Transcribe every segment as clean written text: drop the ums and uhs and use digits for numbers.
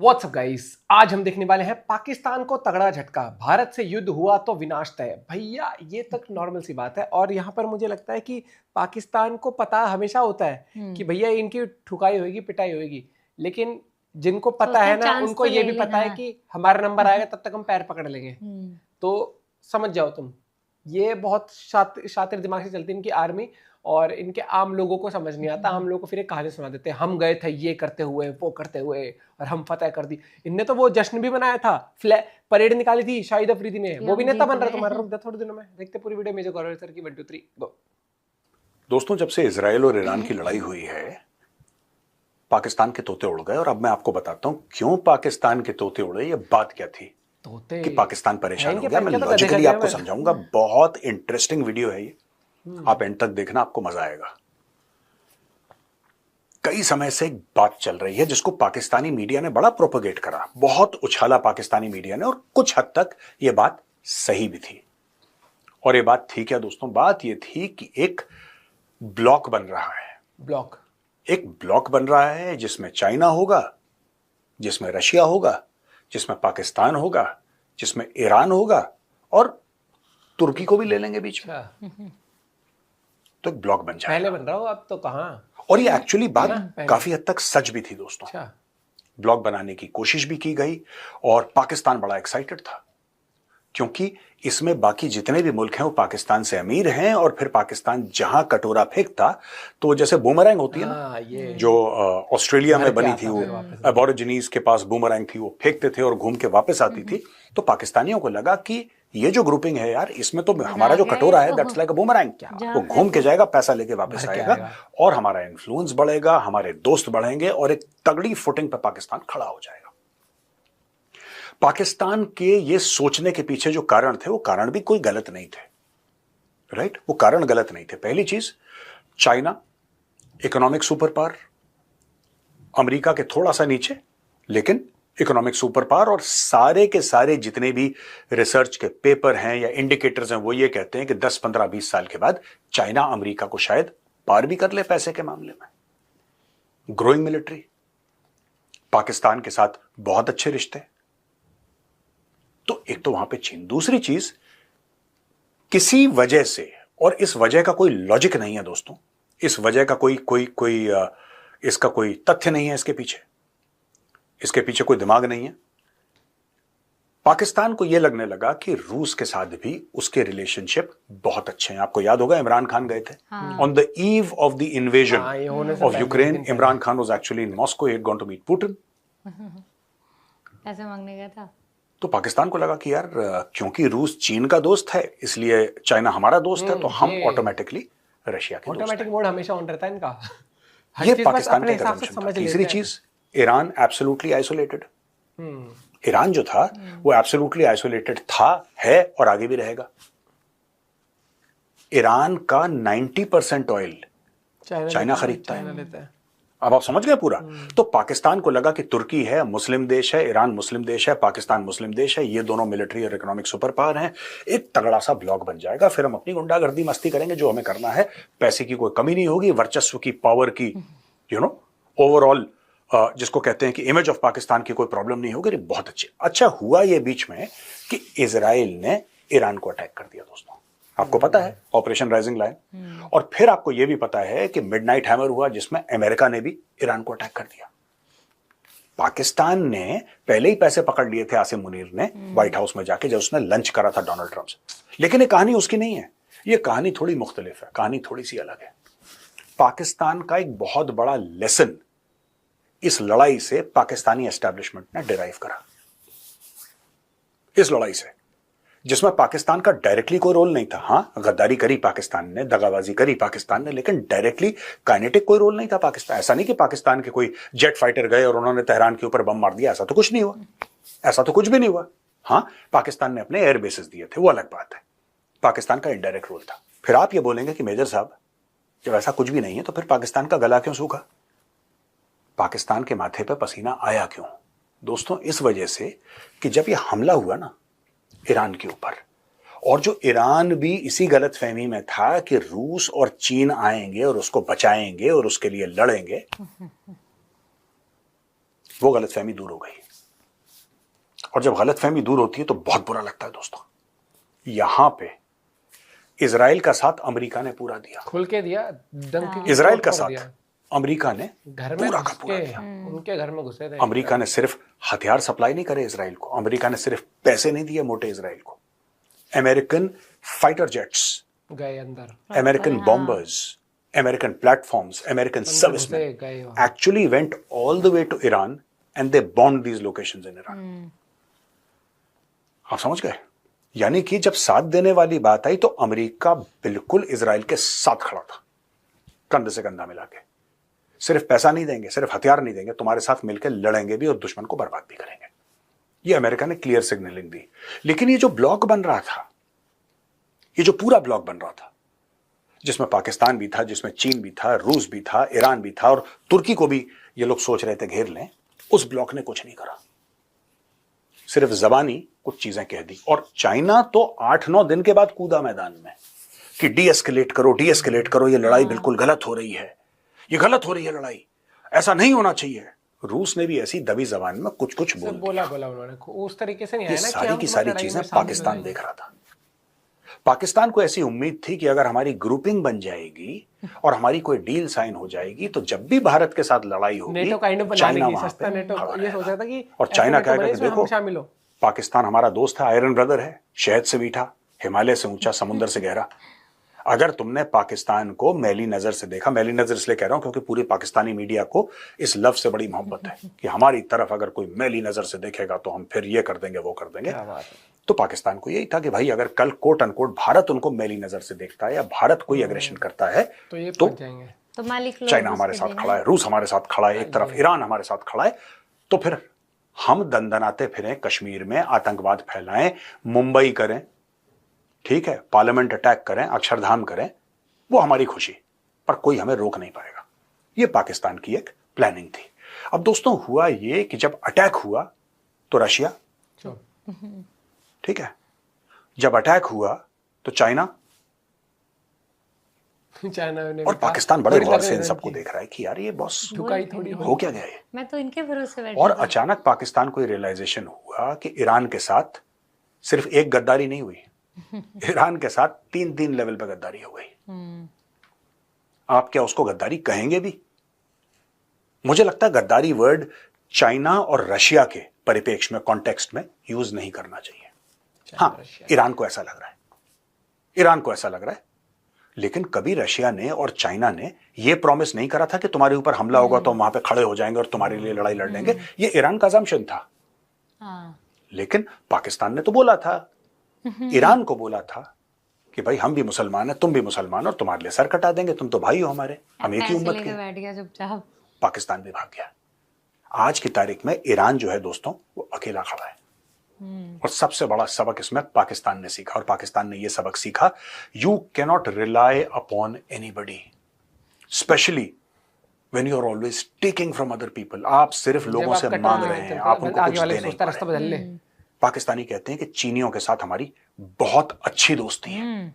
WhatsApp guys, आज हम देखने वाले हैं पाकिस्तान को तगड़ा झटका, भारत से युद्ध हुआ तो विनाश तय। भैया ये तक नॉर्मल सी बात है और यहाँ पर मुझे लगता है कि पाकिस्तान को पता हमेशा होता है कि भैया इनकी ठुकाई होगी, पिटाई होगी, लेकिन जिनको पता है ना उनको ये भी पता है कि हमारा नंबर आएगा तब तक हम पैर पकड़ लेंगे। तो समझ जाओ तुम, ये बहुत शातिर दिमाग से चलती है इनकी आर्मी और इनके आम लोगों को समझ नहीं आता। हम लोगों को फिर एक कहानी सुना देते हैं, हम गए थे ये करते हुए वो करते हुए और हम फतेह कर दी। इनने तो वो जश्न भी बनाया था, परेड निकाली थी शाहिद अफरीदी ने, वो भी नेता बन रहा है तुम्हारा। रुक जा थोड़े दिनों में, देखते पूरी वीडियो मेजर गौरव सर की 1 2 3 गो। दोस्तों, जब से इजराइल और ईरान की लड़ाई हुई है पाकिस्तान के तोते उड़ गए। और अब मैं आपको बताता हूं क्यों पाकिस्तान के तोते उड़े। ये बात क्या थी कि पाकिस्तान परेशान हो गया। मैं लॉजिकली आपको समझाऊंगा, बहुत इंटरेस्टिंग वीडियो है ये, आप एंड तक देखना, आपको मजा आएगा। कई समय से एक बात चल रही है जिसको पाकिस्तानी मीडिया ने बड़ा प्रोपेगेट करा, बहुत उछाला पाकिस्तानी मीडिया ने, और कुछ हद तक यह बात सही भी थी। और ये बात थी क्या दोस्तों? बात यह थी कि एक ब्लॉक बन रहा है, एक ब्लॉक बन रहा है जिसमें चाइना होगा, जिसमें रशिया होगा, जिसमें पाकिस्तान होगा, जिसमें ईरान होगा और तुर्की को भी ले लेंगे बीच में। तो एक ब्लॉक बन जाएगा। पहले बन रहा हो, अब तो कहां। और ये एक्चुअली बात काफी हद तक सच भी थी दोस्तों। ब्लॉक बनाने की कोशिश भी की गई और पाकिस्तान बड़ा एक्साइटेड था क्योंकि इसमें बाकी जितने भी मुल्क हैं वो पाकिस्तान से अमीर हैं। और फिर पाकिस्तान जहां कटोरा फेंकता तो जैसे बूमरैंग होती है ना, जो ऑस्ट्रेलिया में बनी थी, वो एबोरिजिनीज के पास बूमरैंग थी, वो फेंकते थे और घूम के वापस आती थी। तो पाकिस्तानियों को लगा कि ये जो ग्रुपिंग है यार, इसमें तो हमारा जो कटोरा है दैट्स लाइक अ बूमरैंग, वो घूम के जाएगा, पैसा लेके वापस आएगा और हमारा इन्फ्लुएंस बढ़ेगा, हमारे दोस्त बढ़ेंगे और एक तगड़ी फुटिंग पर पाकिस्तान खड़ा हो जाएगा। पाकिस्तान के ये सोचने के पीछे जो कारण थे वो कारण भी कोई गलत नहीं थे, राइट? वो कारण गलत नहीं थे। पहली चीज, China economic super power, America के थोड़ा सा नीचे लेकिन इकोनॉमिक सुपर पावर, और सारे के सारे जितने भी रिसर्च के पेपर हैं या इंडिकेटर्स हैं वो ये कहते हैं कि 10 15 20 साल के बाद चाइना अमेरिका को शायद पार भी कर ले पैसे के मामले में। ग्रोइंग मिलिट्री, पाकिस्तान के साथ बहुत अच्छे रिश्ते। तो एक तो वहां पे चीन। दूसरी चीज, किसी वजह से, और इस वजह का कोई लॉजिक नहीं है दोस्तों, इस वजह का कोई इसका कोई तथ्य नहीं है, इसके पीछे कोई दिमाग नहीं है। पाकिस्तान को यह लगने लगा कि रूस के साथ भी उसके रिलेशनशिप बहुत अच्छे हैं। आपको याद होगा इमरान खान गए थे on the eve of the invasion of Ukraine. Imran Khan was actually in Moscow, he had gone to meet Putin, पैसे मांगने गया था। तो पाकिस्तान को लगा कि यार क्योंकि रूस चीन का दोस्त है इसलिए चाइना हमारा दोस्त है, तो हम ऑटोमेटिकली रशिया के दोस्त हैं। ऑटोमेटिक मोड हमेशा ऑन रहता है इनका। ये पाकिस्तान का assumption था। तीसरी चीज, ईरान एब्सोल्युटली आइसोलेटेड। ईरान जो था वो एब्सोल्युटली आइसोलेटेड था, है और आगे भी रहेगा। ईरान का 90% ऑयल चाइना खरीदता है। अब आप समझ गए पूरा। तो पाकिस्तान को लगा कि तुर्की है, मुस्लिम देश है, ईरान मुस्लिम देश है, पाकिस्तान मुस्लिम देश है, ये दोनों मिलिट्री और इकोनॉमिक सुपर पावर हैं, एक तगड़ा सा ब्लॉक बन जाएगा। फिर हम अपनी गुंडागर्दी मस्ती करेंगे, जो हमें करना है, पैसे की कोई कमी नहीं होगी, वर्चस्व की, पावर की, ओवरऑल जिसको कहते हैं कि इमेज ऑफ पाकिस्तान की कोई प्रॉब्लम नहीं होगी। बहुत अच्छे। अच्छा हुआ ये बीच में कि इजराइल ने ईरान को अटैक कर दिया दोस्तों, आपको पता है, ऑपरेशन राइजिंग लाइन। और फिर आपको यह भी पता है कि मिडनाइट हैमर हुआ जिसमें अमेरिका ने भी ईरान को अटैक कर दिया। पाकिस्तान ने पहले ही पैसे पकड़ लिए थे आसिम मुनीर ने व्हाइट हाउस में जाके, जब उसने लंच करा था डोनाल्ड ट्रंप से। लेकिन ये कहानी उसकी नहीं है, ये कहानी थोड़ी मुख्तलिफ है, कहानी थोड़ी सी अलग है। पाकिस्तान का एक बहुत बड़ा लेसन इस लड़ाई से पाकिस्तानी एस्टैब्लिशमेंट ने डिराइव करा। इस लड़ाई से, जिसमें पाकिस्तान का डायरेक्टली कोई रोल नहीं था। हां, गद्दारी करी पाकिस्तान ने, दगाबाजी करी पाकिस्तान ने, लेकिन डायरेक्टली काइनेटिक कोई रोल नहीं था पाकिस्तान। ऐसा नहीं कि पाकिस्तान के कोई जेट फाइटर गए और उन्होंने तेहरान के ऊपर बम मार दिया, ऐसा तो कुछ नहीं हुआ, ऐसा तो कुछ भी नहीं हुआ। हां, पाकिस्तान ने अपने एयर बेसेस दिए थे, वो अलग बात है, पाकिस्तान का इनडायरेक्ट रोल था। फिर आप ये बोलेंगे कि मेजर साहब, जब ऐसा कुछ भी नहीं है तो फिर पाकिस्तान का गला क्यों सूखा, पाकिस्तान के माथे पर पसीना आया क्यों? दोस्तों, इस वजह से कि जब यह हमला हुआ ना ईरान के ऊपर, और जो ईरान भी इसी गलतफहमी में था कि रूस और चीन आएंगे और उसको बचाएंगे और उसके लिए लड़ेंगे, वो गलतफहमी दूर हो गई। और जब गलतफहमी दूर होती है तो बहुत बुरा लगता है दोस्तों। यहां पे इजराइल का साथ अमेरिका ने पूरा दिया, खुल के दिया, धमकी इजराइल का साथ अमेरिका ने घर में पूरा का पूरा दिया। उनके घर में घुसे थे। अमेरिका ने सिर्फ हथियार सप्लाई नहीं करे इजराइल को, अमेरिका ने सिर्फ पैसे नहीं दिए मोटे इजराइल को, अमेरिकन फाइटर जेट्स गए अंदर, American bombers, American platforms, American serviceman actually went all the way to Iran and they bomb these locations in Iran. आप समझ गए? यानी कि जब साथ देने वाली बात आई तो अमेरिका बिल्कुल इजराइल के साथ खड़ा था, कंधे से कंधा मिला के। सिर्फ पैसा नहीं देंगे, सिर्फ हथियार नहीं देंगे, तुम्हारे साथ मिलकर लड़ेंगे भी और दुश्मन को बर्बाद भी करेंगे। ये अमेरिका ने क्लियर सिग्नलिंग दी। लेकिन ये जो ब्लॉक बन रहा था, ये जो पूरा ब्लॉक बन रहा था, जिसमें पाकिस्तान भी था, जिसमें चीन भी था, रूस भी था, ईरान भी था और तुर्की को भी ये लोग सोच रहे थे घेर लें, उस ब्लॉक ने कुछ नहीं करा, सिर्फ जबानी कुछ चीजें कह दी। और चाइना तो 8-9 दिन के बाद कूदा मैदान में कि डी एस्केलेट करो, ये लड़ाई बिल्कुल गलत हो रही है, ये गलत हो रही है लड़ाई, ऐसा नहीं होना चाहिए। रूस ने भी ऐसी दबी जबान में कुछ कुछ बोला उन्होंने, उस तरीके से नहीं आया ना, सारी की सारी चीजें पाकिस्तान देख रहा था। पाकिस्तान को ऐसी उम्मीद थी कि अगर हमारी ग्रुपिंग बन जाएगी और हमारी कोई डील साइन हो जाएगी तो जब भी भारत के साथ लड़ाई होगी चाइना वहां पे, ये सोचा था कि और चाइना क्या कहेगा, देखो पाकिस्तान हमारा दोस्त है, आयरन ब्रदर है, शहद से मीठा, हिमालय से ऊंचा, समुद्र से गहरा। अगर तुमने पाकिस्तान को मैली नजर से देखा, मैली नजर इसलिए कह रहा हूं क्योंकि पूरी पाकिस्तानी मीडिया को इस लफ्ज से बड़ी मोहब्बत है कि हमारी तरफ अगर कोई मैली नजर से देखेगा तो हम फिर ये कर देंगे, वो कर देंगे। तो पाकिस्तान को यही था कि भाई अगर कल कोट अनकोट भारत उनको मैली नजर से देखता है या भारत कोई एग्रेशन करता है तो चाइना हमारे साथ खड़ा है, रूस हमारे साथ खड़ा है, एक तरफ ईरान हमारे साथ खड़ा है, तो फिर हम दंदनाते फिरें कश्मीर में, आतंकवाद फैलाएं, मुंबई करें, ठीक है, पार्लियामेंट अटैक करें, अक्षरधाम करें, वो हमारी खुशी, पर कोई हमें रोक नहीं पाएगा। ये पाकिस्तान की एक प्लानिंग थी। अब दोस्तों हुआ ये कि जब अटैक हुआ तो रशिया, ठीक है, जब अटैक हुआ तो चाइना और पाकिस्तान बड़े गौर से इन सबको देख रहा है कि यार ये बॉस हो क्या गया, मैं तो इनके भरोसे बैठी। और अचानक पाकिस्तान को रियलाइजेशन हुआ कि ईरान के साथ सिर्फ एक गद्दारी नहीं हुई, ईरान के साथ 3 लेवल पे गद्दारी हो गई। आप क्या उसको गद्दारी कहेंगे भी? मुझे लगता है गद्दारी वर्ड चाइना और रशिया के परिप्रेक्ष्य में, कॉन्टेक्स्ट में यूज नहीं करना चाहिए। हाँ, ईरान को ऐसा लग रहा है, लेकिन कभी रशिया ने और चाइना ने यह प्रॉमिस नहीं करा था कि तुम्हारे ऊपर हमला होगा तो हम वहां पे खड़े हो जाएंगे और तुम्हारे लिए लड़ाई लड़ लेंगे। ये ईरान का असम्पशन था। लेकिन पाकिस्तान ने तो बोला था, ईरान को बोला था कि भाई हम भी मुसलमान हैं, तुम भी मुसलमान, और तुम्हारे लिए सर कटा देंगे, तुम तो भाई हो हमारे, हम एक ही उम्मत के। बैठ गया चुपचाप। पाकिस्तान भी भाग गया। आज की तारीख में ईरान जो है दोस्तों वो अकेला खड़ा है। और सबसे बड़ा सबक इसमें पाकिस्तान ने सीखा, और पाकिस्तान ने यह सबक सीखा, you cannot rely upon anybody, specially when you are always taking from other people. आप सिर्फ लोगों से मांग रहे हैं, आप उनको कुछ दे नहीं पा रहे। पाकिस्तानी कहते हैं कि चीनियों के साथ हमारी बहुत अच्छी दोस्ती है,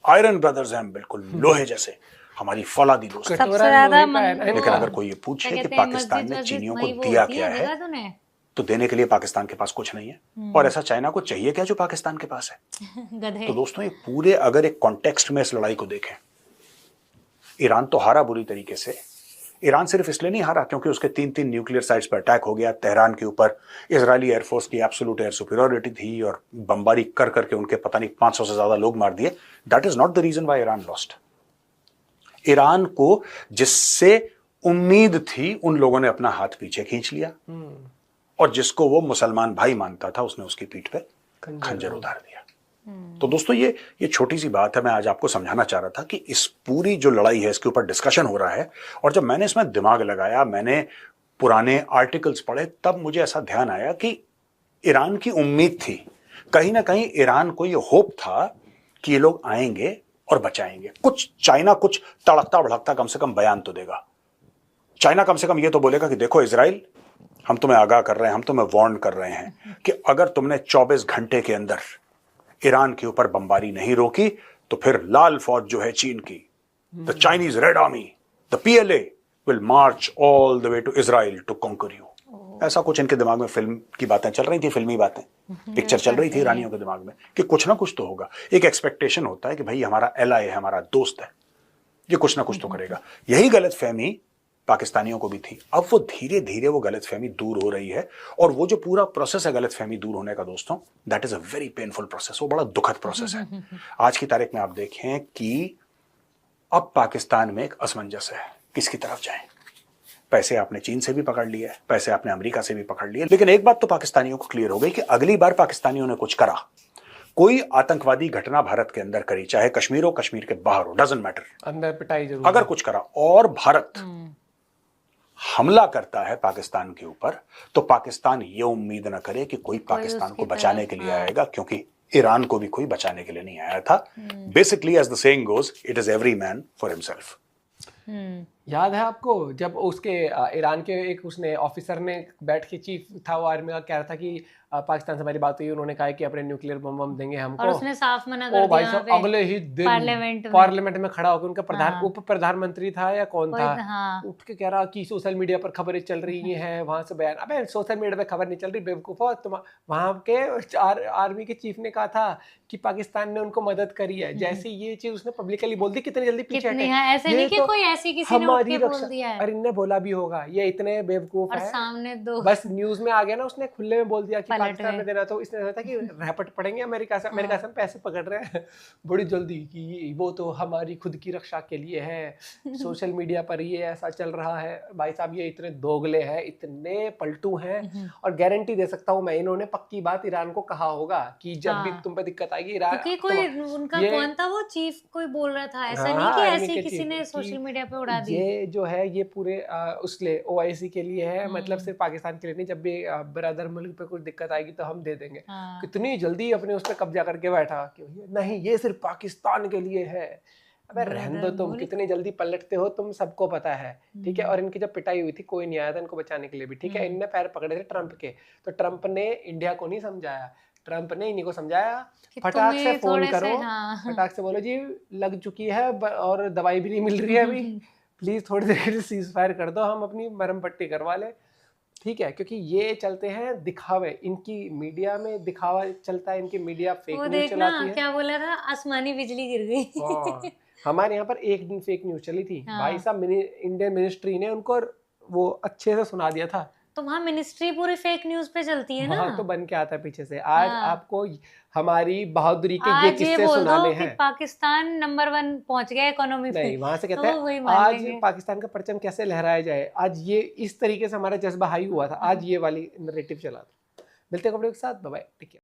आयरन ब्रदर्स हैं, बिल्कुल लोहे जैसे, हमारी फौलादी दोस्ती। लेकिन अगर कोई ये पूछे कि पाकिस्तान ने चीनियों को दिया क्या है, तो देने के लिए पाकिस्तान के पास कुछ नहीं है। और ऐसा चाइना को चाहिए क्या जो पाकिस्तान के पास है? तो दोस्तों ये पूरे अगर एक कॉन्टेक्स्ट में इस लड़ाई को देखें, ईरान तो हारा बुरी तरीके से। ईरान सिर्फ इसलिए नहीं हारा क्योंकि उसके 3 न्यूक्लियर साइट्स पर अटैक हो गया, तेहरान के ऊपर इजरायली एयरफोर्स की एब्सोल्यूट एयर सुपीरियरिटी थी और बमबारी कर करके उनके पता नहीं 500 से ज्यादा लोग मार दिए। That is not the reason why Iran lost. Iran को जिससे उम्मीद थी उन लोगों ने अपना हाथ पीछे खींच लिया, और जिसको वो मुसलमान भाई मानता था उसने उसकी पीठ पे खंजर उतार दिया। तो दोस्तों ये छोटी सी बात है, मैं आज आपको समझाना चाह रहा था कि इस पूरी जो लड़ाई है इसके ऊपर डिस्कशन हो रहा है, और जब मैंने इसमें दिमाग लगाया, मैंने पुराने आर्टिकल्स पढ़े, तब मुझे ऐसा ध्यान आया कि ईरान की उम्मीद थी, कहीं ना कहीं ईरान को ये होप था कि ये लोग आएंगे और बचाएंगे। कुछ चाइना कुछ तड़कता भड़कता कम से कम बयान तो देगा। चाइना कम से कम ये तो बोलेगा कि देखो इजराइल, हम तुम्हें आगाह कर रहे हैं, हम तुम्हें वार्न कर रहे हैं कि अगर तुमने 24 घंटे के अंदर ईरान के ऊपर बमबारी नहीं रोकी तो फिर लाल फौज जो है चीन की, the Chinese red army, the PLA will march all the way to Israel to conquer you. ऐसा कुछ इनके दिमाग में फिल्म की बातें चल रही थी, फिल्मी बातें, पिक्चर चल रही थी रानियों के दिमाग में कि कुछ ना कुछ तो होगा। एक एक्सपेक्टेशन होता है कि भाई हमारा एलआई है, हमारा दोस्त है, ये कुछ ना कुछ तो करेगा। यही गलतफहमी पाकिस्तानियों को भी थी। अब वो धीरे धीरे वो गलतफहमी दूर हो रही है, और वो जो पूरा प्रोसेस है गलतफहमी दूर होने का दोस्तों, that is a very painful process. वो बड़ा दुखद प्रोसेस है। आज की तारीख में आप देखें कि अब पाकिस्तान में एक असमंजस है, किसकी तरफ जाएं। पैसे आपने चीन से भी पकड़ लिए, पैसे आपने अमेरिका से भी पकड़ लिए, लेकिन एक बात तो पाकिस्तानियों को क्लियर हो गई कि अगली बार पाकिस्तानियों ने कुछ करा, कोई आतंकवादी घटना भारत के अंदर करी, चाहे कश्मीर हो, कश्मीर के बाहर हो, डजंट मैटर, अंदर पिटाई जरूर, अगर कुछ करा और भारत हमला करता है पाकिस्तान के ऊपर, तो पाकिस्तान ये उम्मीद ना करे कि कोई पाकिस्तान को बचाने के लिए आएगा, क्योंकि ईरान को भी कोई बचाने के लिए नहीं आया था। Basically as the saying goes, it is every man for himself. याद है आपको जब उसके ईरान के एक उसने ऑफिसर ने बैठ के, चीफ था वो आर्मी का, कह रहा था कि पाकिस्तान से हमारी बात हुई, उन्होंने कहा कि अपने न्यूक्लियर बम देंगे हमको, और उसने साफ मना कर दिया। भाई साहब अगले ही दिन पार्लियामेंट में खड़ा होकर उनका प्रधान उप प्रधानमंत्री था या कौन था, उठ के कह रहा कि सोशल मीडिया पर खबरें चल रही हैं, वहां से बयान। अबे सोशल मीडिया पे खबर नहीं चल रही बेवकूफो, तुम वहां के आर्मी के चीफ ने कहा था कि पाकिस्तान ने उनको मदद करी है। जैसे ये चीज उसने पब्लिकली बोल दी, कितनी जल्दी पीछे हटे। ऐसे नहीं कि कोई ऐसी किसी ने उठ के बोल दिया है, और इनने बोला भी होगा, ये इतने बेवकूफ है, सामने दो बस न्यूज में आ गया ना, उसने खुले में बोल दिया कि पाकिस्तान में देना, तो इसने सोचा कि रैपट पड़ेंगे अमेरिका से, अमेरिका से पैसे पकड़ रहे हैं बड़ी जल्दी कि वो तो हमारी खुद की रक्षा के लिए है, सोशल मीडिया पर ये ऐसा चल रहा है। भाई साहब ये इतने दोगले हैं, इतने पलटू हैं, और गारंटी दे सकता हूँ मैं, इन्होंने पक्की बात ईरान को कहा होगा कि जब भी तुम पे दिक्कत आएगी ईरान, कोई उनका कौन था वो चीफ, कोई बोल रहा था, ऐसा नहीं कि ऐसे किसी ने सोशल मीडिया पे उड़ा दी। ये जो है ये पूरे उसले OIC के लिए है, मतलब सिर्फ पाकिस्तान के लिए नहीं, जब भी ब्रदर मुल्क पे कुछ दिक्कत आएगी तो हम दे देंगे। कितनी जल्दी अपने उस पर कब्जा करके बैठा कि नहीं ये सिर्फ पाकिस्तान के लिए है। अबे रहने दो, तुम कितनी जल्दी पलटते हो, तुम सबको पता है, ठीक है। और इनकी जब पिटाई हुई थी कोई नहीं आया था इनको बचाने के लिए भी, ठीक है। इनने पैर पकड़े थे ट्रंप के, तो ट्रंप ने इंडिया को नहीं समझाया, ट्रंप ने इन्हीं को समझाया, फटाक से फोन करो, फटाक से बोलो जी लग चुकी है और दवाई भी नहीं मिल रही है अभी, प्लीज थोड़ी देर सीज फायर कर दो, हम अपनी मरहम पट्टी करवा ले, ठीक है। क्योंकि ये चलते हैं दिखावे, इनकी मीडिया में दिखावा चलता है, इनकी मीडिया फेक न्यूज चलाती है। क्या बोला था, आसमानी बिजली गिर गई। हमारे यहाँ पर एक दिन फेक न्यूज चली थी, भाई साहब इंडियन मिनिस्ट्री ने उनको वो अच्छे से सुना दिया था। तो वहाँ मिनिस्ट्री पूरी फेक न्यूज पे चलती है ना, तो बन के आता है पीछे से। आज आपको हमारी बहादुरी के ये किस्से सुनाने हैं। पाकिस्तान नंबर 1 पहुंच गया इकोनॉमी पे, नहीं वहां से कहते हैं आज पाकिस्तान का परचम कैसे लहराया जाए, आज ये इस तरीके से हमारा जज्बा हाई हुआ था, आज ये वाली नैरेटिव चला था। मिलते हैं कपड़े के साथ, बाय बाय, टेक केयर।